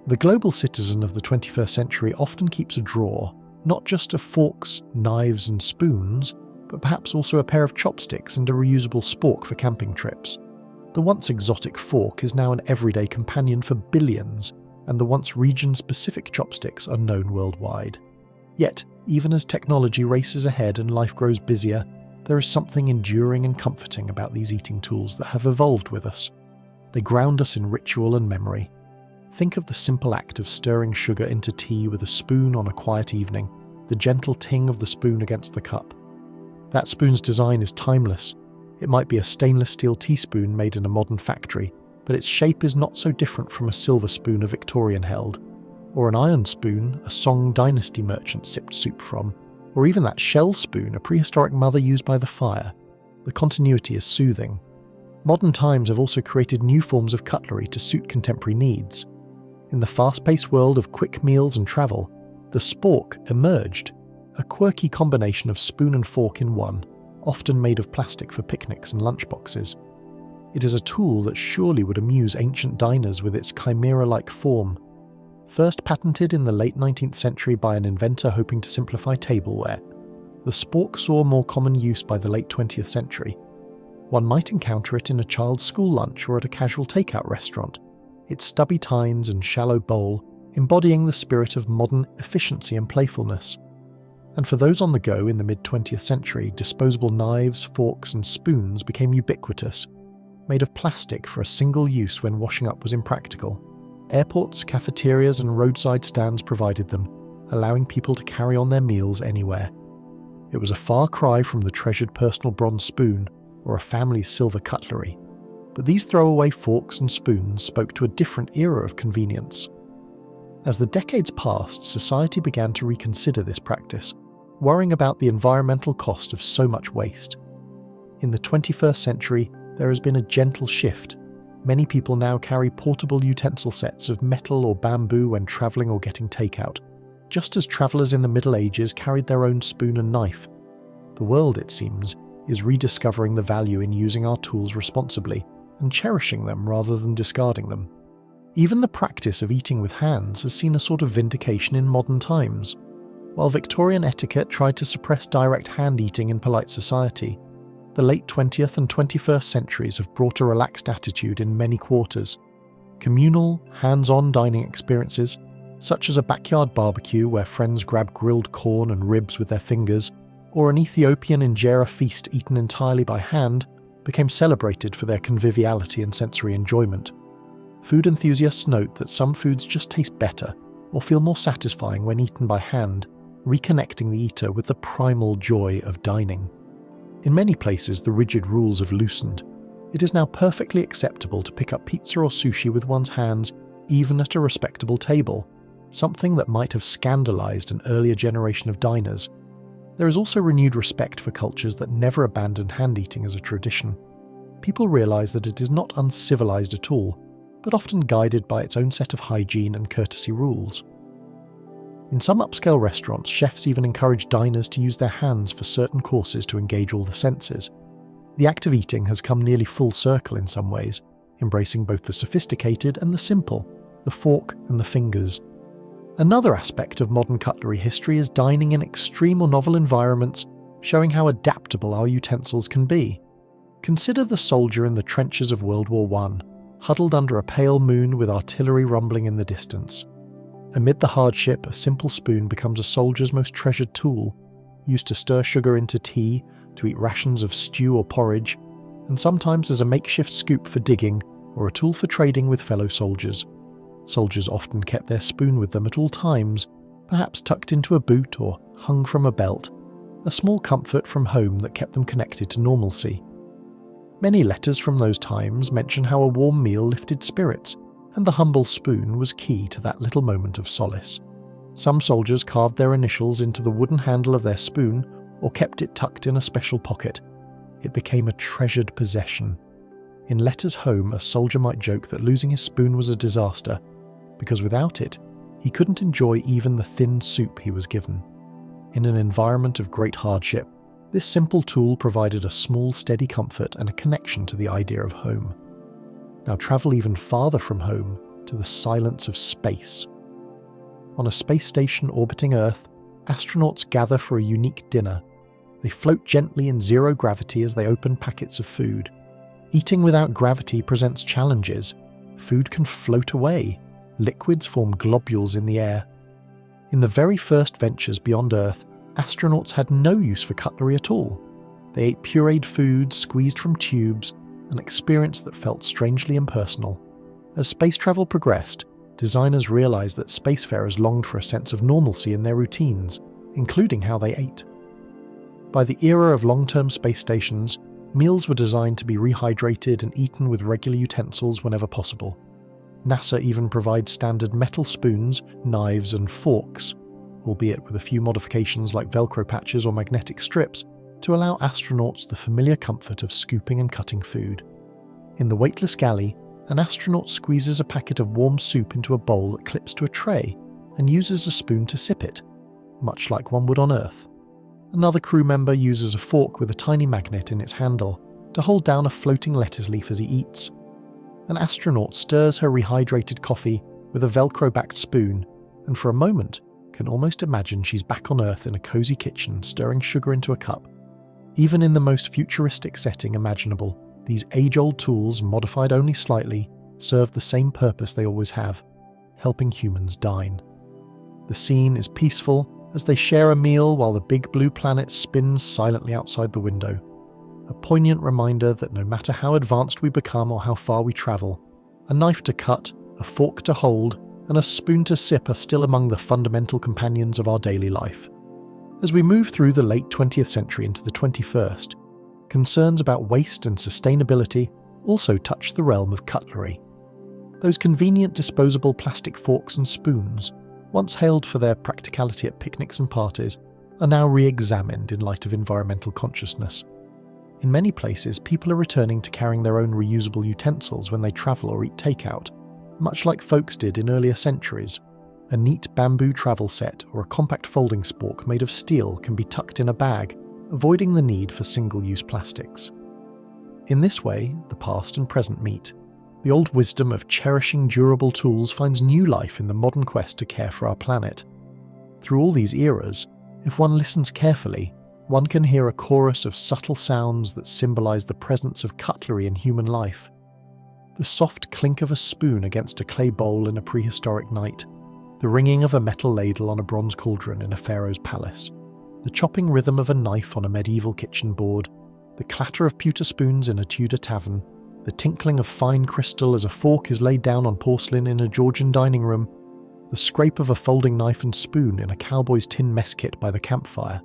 The global citizen of the 21st century often keeps a drawer, not just of forks, knives and spoons, but perhaps also a pair of chopsticks and a reusable spork for camping trips. The once exotic fork is now an everyday companion for billions, and the once region-specific chopsticks are known worldwide. Yet, even as technology races ahead and life grows busier, there is something enduring and comforting about these eating tools that have evolved with us. They ground us in ritual and memory. Think of the simple act of stirring sugar into tea with a spoon on a quiet evening, the gentle ting of the spoon against the cup. That spoon's design is timeless. It might be a stainless steel teaspoon made in a modern factory, but its shape is not so different from a silver spoon a Victorian held, or an iron spoon a Song dynasty merchant sipped soup from, or even that shell spoon a prehistoric mother used by the fire. The continuity is soothing. Modern times have also created new forms of cutlery to suit contemporary needs. In the fast-paced world of quick meals and travel, the spork emerged, a quirky combination of spoon and fork in one, often made of plastic for picnics and lunchboxes. It is a tool that surely would amuse ancient diners with its chimera-like form. First patented in the late 19th century by an inventor hoping to simplify tableware, the spork saw more common use by the late 20th century. One might encounter it in a child's school lunch or at a casual takeout restaurant, its stubby tines and shallow bowl embodying the spirit of modern efficiency and playfulness. And for those on the go in the mid-20th century, disposable knives, forks and spoons became ubiquitous, made of plastic for a single use when washing up was impractical. Airports, cafeterias and roadside stands provided them, allowing people to carry on their meals anywhere. It was a far cry from the treasured personal bronze spoon or a family's silver cutlery, but these throwaway forks and spoons spoke to a different era of convenience. As the decades passed, society began to reconsider this practice, worrying about the environmental cost of so much waste. In the 21st century, there has been a gentle shift. Many people now carry portable utensil sets of metal or bamboo when travelling or getting takeout, just as travellers in the Middle Ages carried their own spoon and knife. The world, it seems, is rediscovering the value in using our tools responsibly and cherishing them rather than discarding them. Even the practice of eating with hands has seen a sort of vindication in modern times. While Victorian etiquette tried to suppress direct hand eating in polite society, the late 20th and 21st centuries have brought a relaxed attitude in many quarters. Communal, hands-on dining experiences, such as a backyard barbecue where friends grab grilled corn and ribs with their fingers, or an Ethiopian injera feast eaten entirely by hand, became celebrated for their conviviality and sensory enjoyment. Food enthusiasts note that some foods just taste better or feel more satisfying when eaten by hand, reconnecting the eater with the primal joy of dining. In many places, the rigid rules have loosened. It is now perfectly acceptable to pick up pizza or sushi with one's hands, even at a respectable table, something that might have scandalized an earlier generation of diners. There is also renewed respect for cultures that never abandoned hand eating as a tradition. People realize that it is not uncivilized at all, but often guided by its own set of hygiene and courtesy rules. In some upscale restaurants, chefs even encourage diners to use their hands for certain courses to engage all the senses. The act of eating has come nearly full circle in some ways, embracing both the sophisticated and the simple, the fork and the fingers. Another aspect of modern cutlery history is dining in extreme or novel environments, showing how adaptable our utensils can be. Consider the soldier in the trenches of World War I, huddled under a pale moon with artillery rumbling in the distance. Amid the hardship, a simple spoon becomes a soldier's most treasured tool, used to stir sugar into tea, to eat rations of stew or porridge, and sometimes as a makeshift scoop for digging or a tool for trading with fellow soldiers. Soldiers often kept their spoon with them at all times, perhaps tucked into a boot or hung from a belt, a small comfort from home that kept them connected to normalcy. Many letters from those times mention how a warm meal lifted spirits, and the humble spoon was key to that little moment of solace. Some soldiers carved their initials into the wooden handle of their spoon or kept it tucked in a special pocket. It became a treasured possession. In letters home, a soldier might joke that losing his spoon was a disaster, because without it, he couldn't enjoy even the thin soup he was given. In an environment of great hardship, this simple tool provided a small, steady comfort and a connection to the idea of home. Now travel even farther from home to the silence of space. On a space station orbiting Earth, astronauts gather for a unique dinner. They float gently in zero gravity as they open packets of food. Eating without gravity presents challenges. Food can float away. Liquids form globules in the air. In the very first ventures beyond Earth, astronauts had no use for cutlery at all. They ate pureed foods squeezed from tubes, an experience that felt strangely impersonal. As space travel progressed, designers realized that spacefarers longed for a sense of normalcy in their routines, including how they ate. By the era of long-term space stations, meals were designed to be rehydrated and eaten with regular utensils whenever possible. NASA even provides standard metal spoons, knives and forks, albeit with a few modifications like Velcro patches or magnetic strips, to allow astronauts the familiar comfort of scooping and cutting food. In the weightless galley, an astronaut squeezes a packet of warm soup into a bowl that clips to a tray and uses a spoon to sip it, much like one would on Earth. Another crew member uses a fork with a tiny magnet in its handle to hold down a floating lettuce leaf as he eats. An astronaut stirs her rehydrated coffee with a Velcro-backed spoon, and for a moment can almost imagine she's back on Earth in a cozy kitchen stirring sugar into a cup. Even in the most futuristic setting imaginable, these age-old tools, modified only slightly, serve the same purpose they always have: helping humans dine. The scene is peaceful as they share a meal while the big blue planet spins silently outside the window. A poignant reminder that no matter how advanced we become or how far we travel, a knife to cut, a fork to hold, and a spoon to sip are still among the fundamental companions of our daily life. As we move through the late 20th century into the 21st, concerns about waste and sustainability also touch the realm of cutlery. Those convenient disposable plastic forks and spoons, once hailed for their practicality at picnics and parties, are now re-examined in light of environmental consciousness. In many places, people are returning to carrying their own reusable utensils when they travel or eat takeout, much like folks did in earlier centuries. A neat bamboo travel set or a compact folding spork made of steel can be tucked in a bag, avoiding the need for single-use plastics. In this way, the past and present meet. The old wisdom of cherishing durable tools finds new life in the modern quest to care for our planet. Through all these eras, if one listens carefully, one can hear a chorus of subtle sounds that symbolize the presence of cutlery in human life. The soft clink of a spoon against a clay bowl in a prehistoric night, the ringing of a metal ladle on a bronze cauldron in a pharaoh's palace, the chopping rhythm of a knife on a medieval kitchen board, the clatter of pewter spoons in a Tudor tavern, the tinkling of fine crystal as a fork is laid down on porcelain in a Georgian dining room, the scrape of a folding knife and spoon in a cowboy's tin mess kit by the campfire,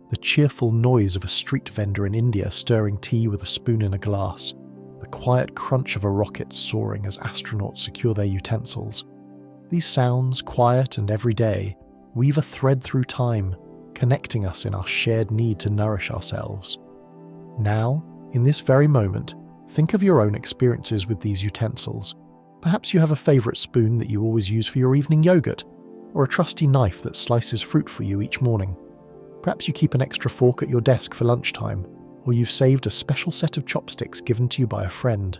the cheerful noise of a street vendor in India stirring tea with a spoon in a glass, the quiet crunch of a rocket soaring as astronauts secure their utensils. These sounds, quiet and everyday, weave a thread through time, connecting us in our shared need to nourish ourselves. Now, in this very moment, think of your own experiences with these utensils. Perhaps you have a favourite spoon that you always use for your evening yogurt, or a trusty knife that slices fruit for you each morning. Perhaps you keep an extra fork at your desk for lunchtime, or you've saved a special set of chopsticks given to you by a friend.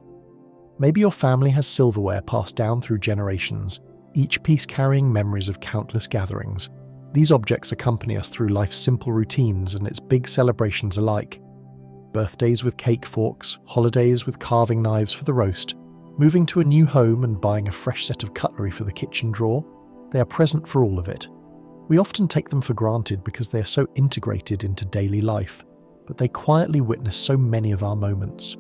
Maybe your family has silverware passed down through generations, each piece carrying memories of countless gatherings. These objects accompany us through life's simple routines and its big celebrations alike. Birthdays with cake forks, holidays with carving knives for the roast, moving to a new home and buying a fresh set of cutlery for the kitchen drawer, they are present for all of it. We often take them for granted because they are so integrated into daily life, but they quietly witness so many of our moments.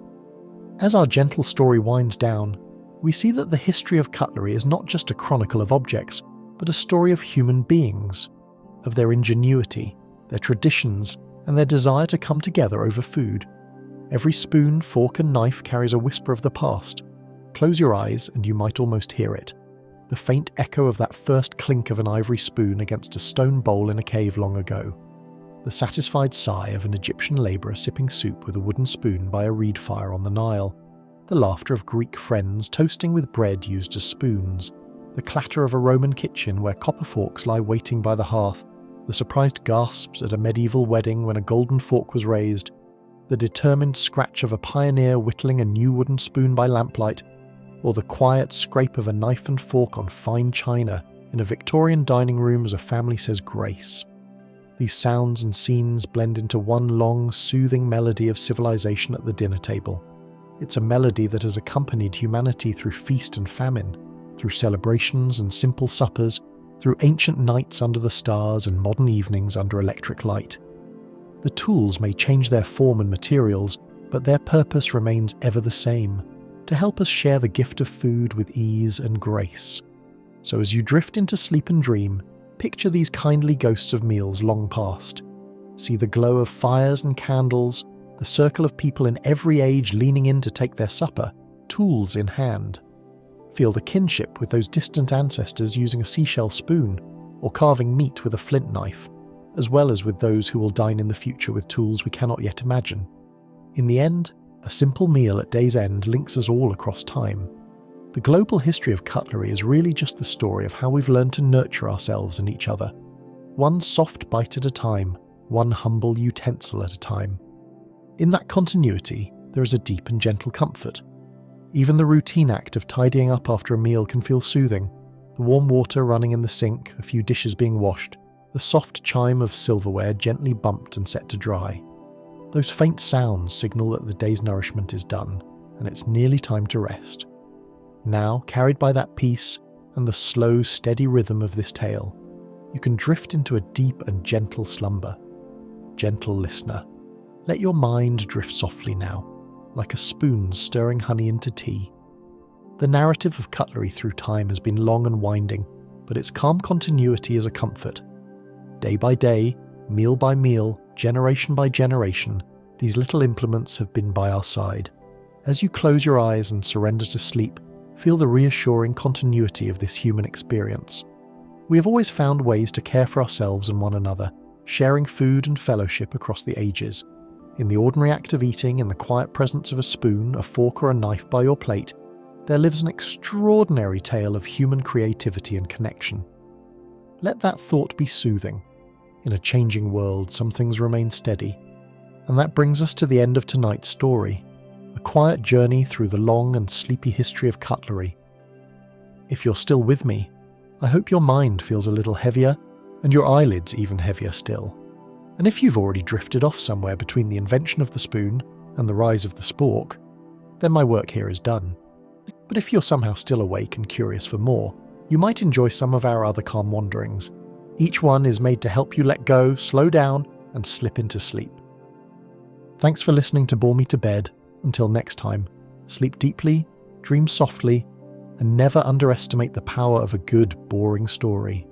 As our gentle story winds down, we see that the history of cutlery is not just a chronicle of objects, but a story of human beings, of their ingenuity, their traditions, and their desire to come together over food. Every spoon, fork and knife carries a whisper of the past. Close your eyes and you might almost hear it. The faint echo of that first clink of an ivory spoon against a stone bowl in a cave long ago. The satisfied sigh of an Egyptian labourer sipping soup with a wooden spoon by a reed fire on the Nile. The laughter of Greek friends toasting with bread used as spoons. The clatter of a Roman kitchen where copper forks lie waiting by the hearth. The surprised gasps at a medieval wedding when a golden fork was raised. The determined scratch of a pioneer whittling a new wooden spoon by lamplight. Or the quiet scrape of a knife and fork on fine china in a Victorian dining room as a family says grace. These sounds and scenes blend into one long, soothing melody of civilization at the dinner table. It's a melody that has accompanied humanity through feast and famine, through celebrations and simple suppers, through ancient nights under the stars and modern evenings under electric light. The tools may change their form and materials, but their purpose remains ever the same, to help us share the gift of food with ease and grace. So as you drift into sleep and dream, picture these kindly ghosts of meals long past. See the glow of fires and candles, the circle of people in every age leaning in to take their supper, tools in hand. Feel the kinship with those distant ancestors using a seashell spoon, or carving meat with a flint knife, as well as with those who will dine in the future with tools we cannot yet imagine. In the end, a simple meal at day's end links us all across time. The global history of cutlery is really just the story of how we've learned to nurture ourselves and each other. One soft bite at a time, one humble utensil at a time. In that continuity, there is a deep and gentle comfort. Even the routine act of tidying up after a meal can feel soothing. The warm water running in the sink, a few dishes being washed, the soft chime of silverware gently bumped and set to dry. Those faint sounds signal that the day's nourishment is done, and it's nearly time to rest. Now, carried by that peace and the slow, steady rhythm of this tale, you can drift into a deep and gentle slumber. Gentle listener, let your mind drift softly now, like a spoon stirring honey into tea. The narrative of cutlery through time has been long and winding, but its calm continuity is a comfort. Day by day, meal by meal, generation by generation, these little implements have been by our side. As you close your eyes and surrender to sleep, feel the reassuring continuity of this human experience. We have always found ways to care for ourselves and one another, sharing food and fellowship across the ages. In the ordinary act of eating, in the quiet presence of a spoon, a fork or a knife by your plate, there lives an extraordinary tale of human creativity and connection. Let that thought be soothing. In a changing world, some things remain steady. And that brings us to the end of tonight's story, a quiet journey through the long and sleepy history of cutlery. If you're still with me, I hope your mind feels a little heavier, and your eyelids even heavier still. And if you've already drifted off somewhere between the invention of the spoon and the rise of the spork, then my work here is done. But if you're somehow still awake and curious for more, you might enjoy some of our other calm wanderings. Each one is made to help you let go, slow down, and slip into sleep. Thanks for listening to Bore Me to Bed. Until next time, sleep deeply, dream softly, and never underestimate the power of a good, boring story.